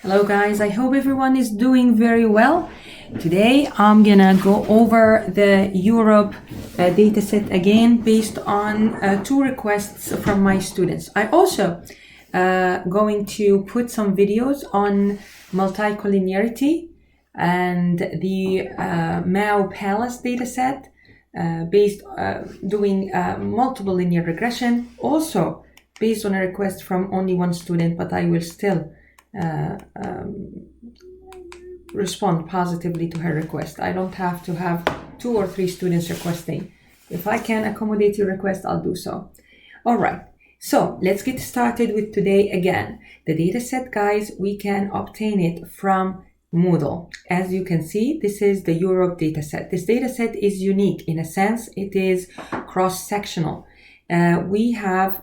Hello guys, I hope everyone is doing very well. Today I'm gonna go over the Europe dataset again based on two requests from my students. I also going to put some videos on multicollinearity and the Mao Palace dataset based doing multiple linear regression, also based on a request from only one student, but I will still respond positively to her request. I don't have to have 2 or 3 students requesting. If I can accommodate your request, I'll do so. All right, so let's get started with today again. The data set, guys, we can obtain it from Moodle. As you can see, this is the Europe data set. This data set is unique in a sense. It is cross-sectional. We have,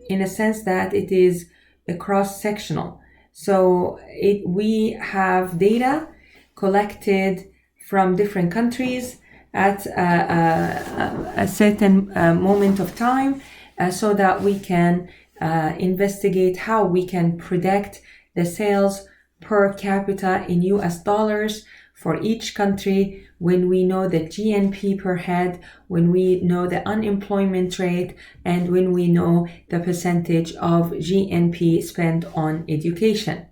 in a sense that it is a cross-sectional. So we have data collected from different countries at a certain moment of time so that we can investigate how we can predict the sales per capita in US dollars for each country when we know the GNP per head, when we know the unemployment rate, and when we know the percentage of GNP spent on education.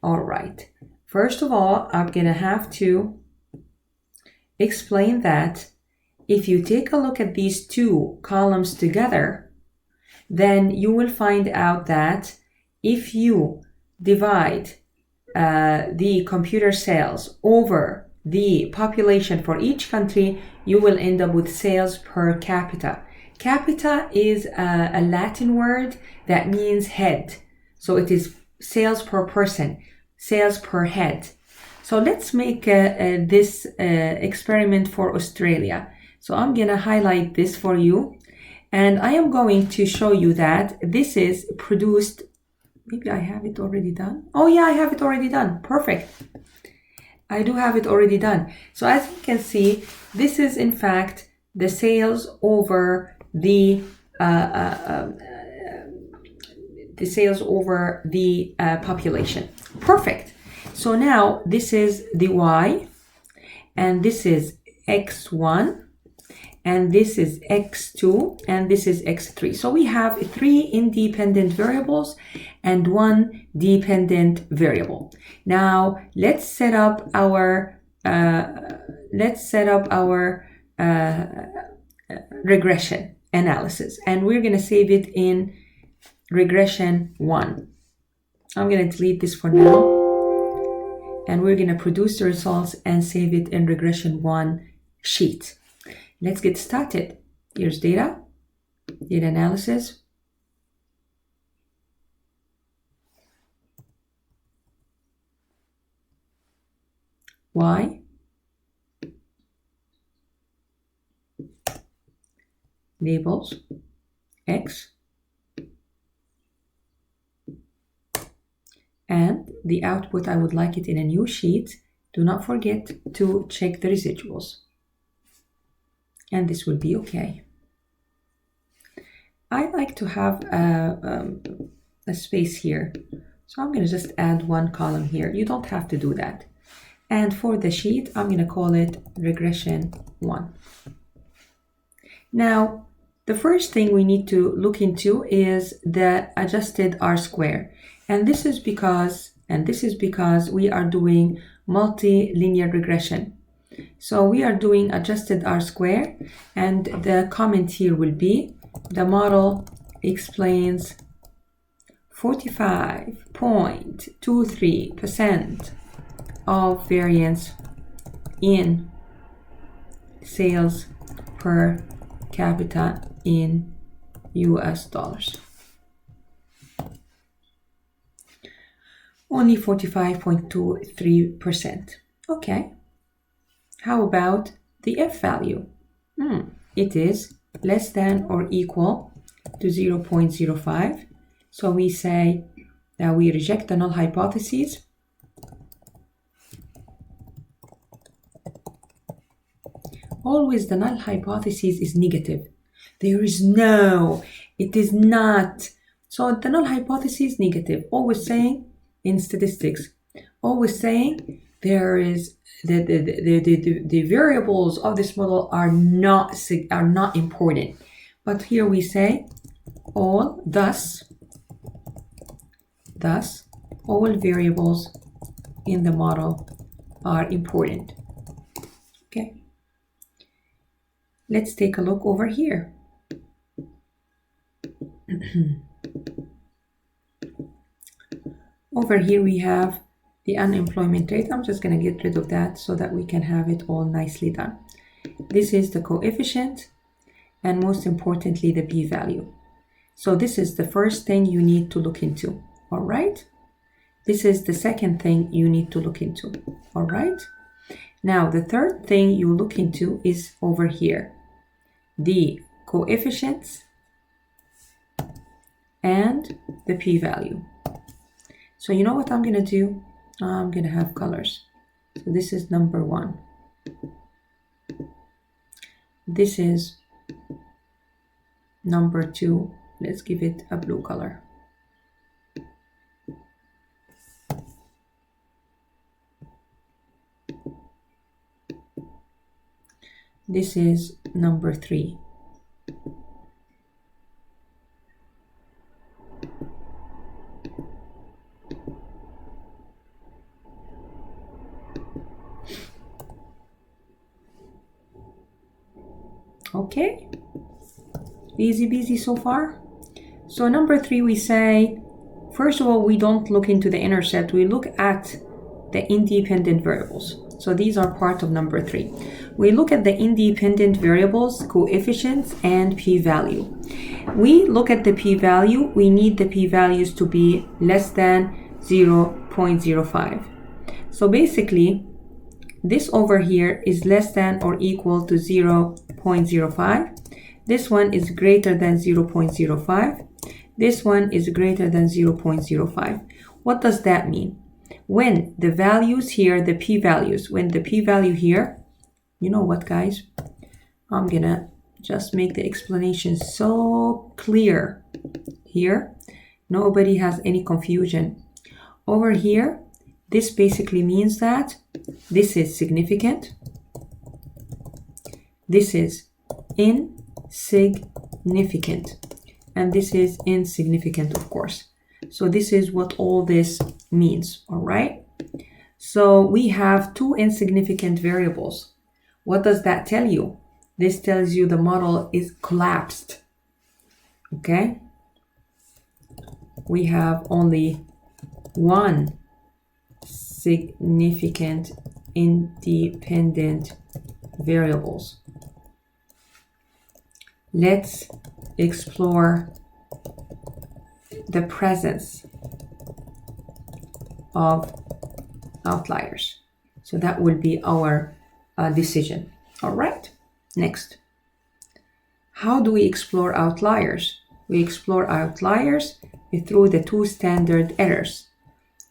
All right. First of all, I'm going to have to explain that if you take a look at these two columns together, then you will find out that if you divide the computer sales over the population for each country, you will end up with sales per capita. Capita is a Latin word that means head. So it is sales per person, sales per head. So let's make this experiment for Australia. So I'm going to highlight this for you. And I am going to show you that this is produced. Maybe I have it already done. Oh yeah, I have it already done. Perfect. I do have it already done. So as you can see, this is in fact the sales over the population. Perfect. So now this is the Y, and this is X1, and this is X2, and this is X3. So we have 3 independent variables and 1 dependent variable. Now let's set up our regression analysis, and we're going to save it in regression 1. I'm going to delete this for now, and we're going to produce the results and save it in regression 1 sheet. Let's get started. Here's data analysis. Y. Labels. X. And the output, I would like it in a new sheet. Do not forget to check the residuals. And this will be okay. I like to have a space here. So I'm going to just add 1 column here. You don't have to do that. And for the sheet, I'm going to call it regression 1. Now, the first thing we need to look into is the adjusted R-square. And this is because we are doing multilinear regression. So we are doing adjusted R-square, and the comment here will be the model explains 45.23% of variance in sales per capita in US dollars. Only 45.23%. Okay. How about the F value? It is less than or equal to 0.05. So we say that we reject the null hypotheses. Always the null hypothesis is negative. There is no, it is not. So the null hypothesis is negative. Always saying in statistics, always saying there is the variables of this model are not important. But here we say all, thus all variables in the model are important. Okay, let's take a look over here. Over here we have the unemployment rate. I'm just going to get rid of that so that we can have it all nicely done. This is the coefficient, and most importantly the p-value. So this is the first thing you need to look into. All right, this is the second thing you need to look into. All right, now the third thing you look into is over here, the coefficients and the p-value. So you know what I'm gonna do? I'm gonna have colors. So this is number 1. This is number 2. Let's give it a blue color. This is number 3. Okay, easy peasy so far. So number 3, we say, first of all, we don't look into the intercept, we look at the independent variables. So these are part of number 3. We look at the independent variables, coefficients, and p-value. We look at the p-value, we need the p-values to be less than 0.05. So basically, this over here is less than or equal to 0.05. This one is greater than 0.05. This one is greater than 0.05. What does that mean? When the values here, the p-values, when the p-value here, you know what, guys? I'm gonna just make the explanation so clear here. Nobody has any confusion. Over here, this basically means that this is significant. This is insignificant. And this is insignificant, of course. So this is what all this means, all right? So we have 2 insignificant variables. What does that tell you? This tells you the model is collapsed, okay? We have only 1 significant independent variables. Let's explore the presence of outliers. So that will be our decision. All right, next. How do we explore outliers? We explore outliers through the 2 standard errors.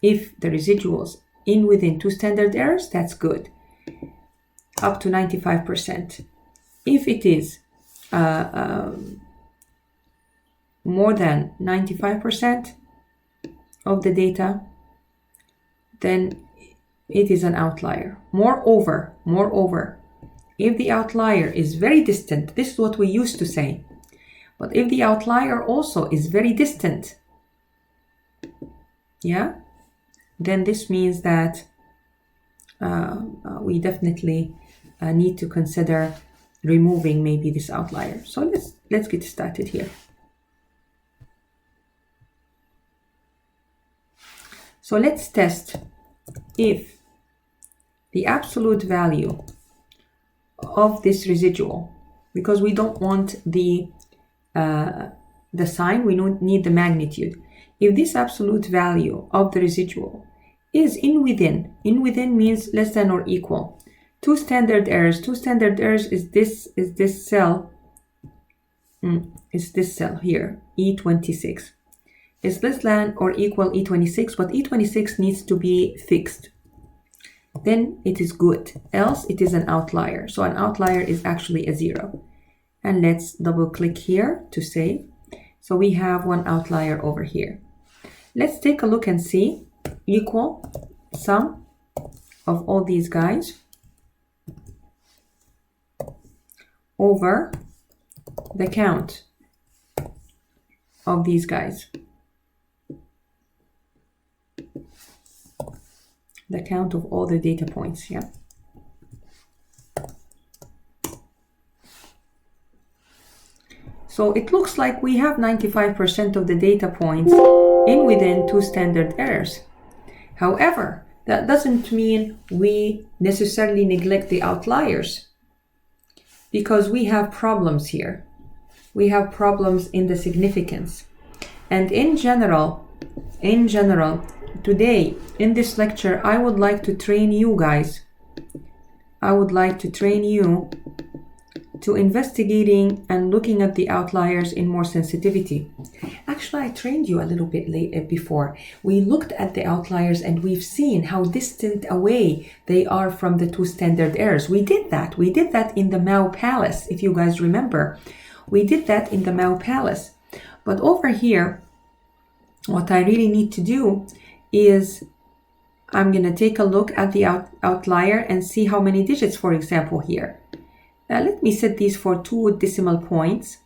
If the residuals in within 2 standard errors, that's good, up to 95%. If it is more than 95% of the data, then it is an outlier. Moreover, if the outlier is very distant, this is what we used to say, but if the outlier also is very distant, yeah, then this means that we definitely need to consider removing maybe this outlier. So let's get started here. So let's test if the absolute value of this residual, because we don't want the sign, we don't need the magnitude. If this absolute value of the residual is in within means less than or equal 2 standard errors. 2 standard errors is this cell. It's this cell here, E26. It's less than or equal E26, but E26 needs to be fixed. Then it is good, else it is an outlier. So an outlier is actually a 0. And let's double click here to save. So we have 1 outlier over here. Let's take a look and see equal sum of all these guys over the count of these guys. The count of all the data points, yeah. So it looks like we have 95% of the data points within 2 standard errors. However, that doesn't mean we necessarily neglect the outliers, because we have problems here. We have problems in the significance. And in general, today in this lecture, I would like to train you guys. I would like to train you to investigating and looking at the outliers in more sensitivity. Actually, I trained you a little bit before. We looked at the outliers and we've seen how distant away they are from the 2 standard errors. We did that. We did that in the Mao Palace, if you guys remember. We did that in the Mao Palace. But over here, what I really need to do is I'm going to take a look at the outlier and see how many digits, for example, here. Now let me set these for 2 decimal points.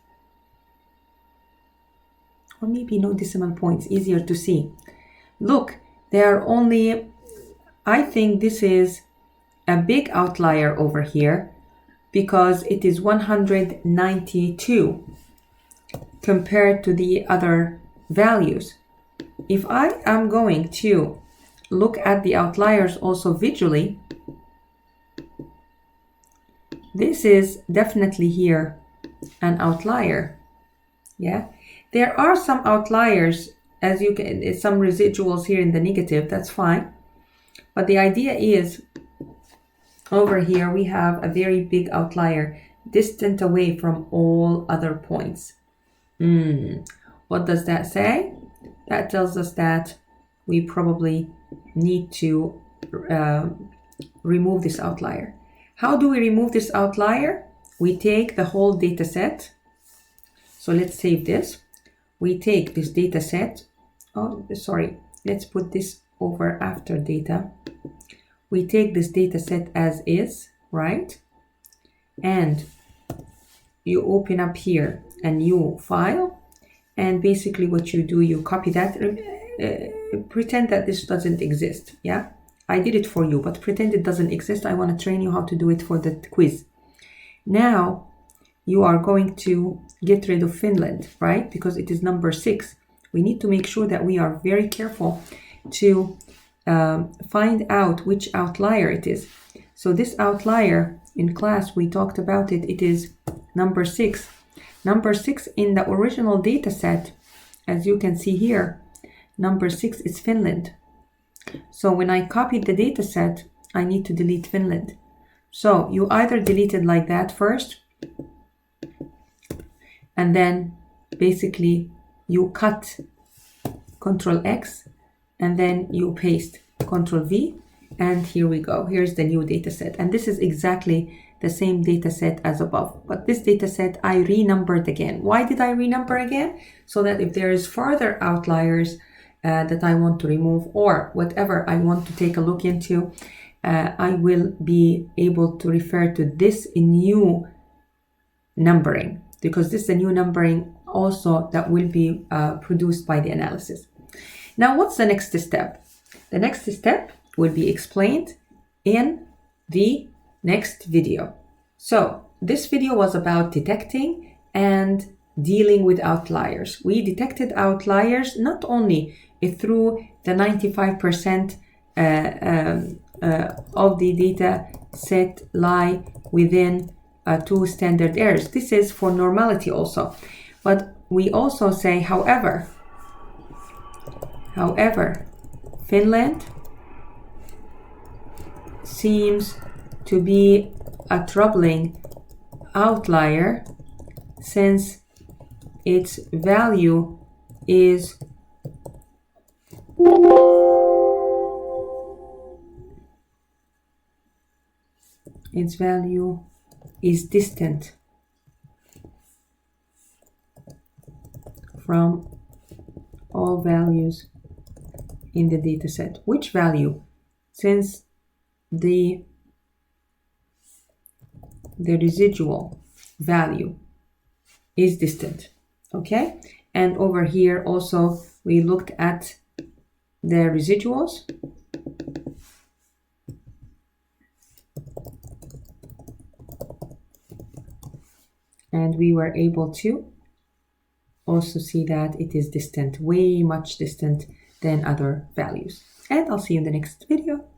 Or maybe no decimal points, easier to see. Look, there are only, I think this is a big outlier over here because it is 192 compared to the other values. If I am going to look at the outliers also visually, this is definitely here an outlier. Yeah, there are some outliers, as you can, some residuals here in the negative, that's fine. But the idea is over here we have a very big outlier distant away from all other points. What does that say? That tells us that we probably need to remove this outlier. How do we remove this outlier? We take the whole data set. So let's save this. We take this data set. Oh, sorry. Let's put this over after data. We take this data set as is, right? And you open up here a new file. And basically what you do, you copy that. Pretend that this doesn't exist, yeah? I did it for you, but pretend it doesn't exist. I want to train you how to do it for the quiz. Now, you are going to get rid of Finland, right? Because it is number 6. We need to make sure that we are very careful to find out which outlier it is. So this outlier, in class, we talked about it. It is number 6. Number 6 in the original data set, as you can see here, number 6 is Finland. So when I copied the data set, I need to delete Finland. So you either delete it like that first, and then basically you cut Control X, and then you paste Control V, and here we go. Here's the new data set. And this is exactly the same data set as above. But this data set I renumbered again. Why did I renumber again? So that if there is further outliers that I want to remove, or whatever I want to take a look into, I will be able to refer to this new numbering, because this is the new numbering also that will be produced by the analysis. Now, what's the next step? The next step will be explained in the next video. So this video was about detecting and dealing with outliers. We detected outliers not only through the 95% of the data set lie within 2 standard errors. This is for normality also. But we also say, however, Finland seems to be a troubling outlier since its value is distant from all values in the data set, which value, since the residual value is distant, okay? And over here also we looked at the residuals, and we were able to also see that it is distant, way much distant than other values. And I'll see you in the next video.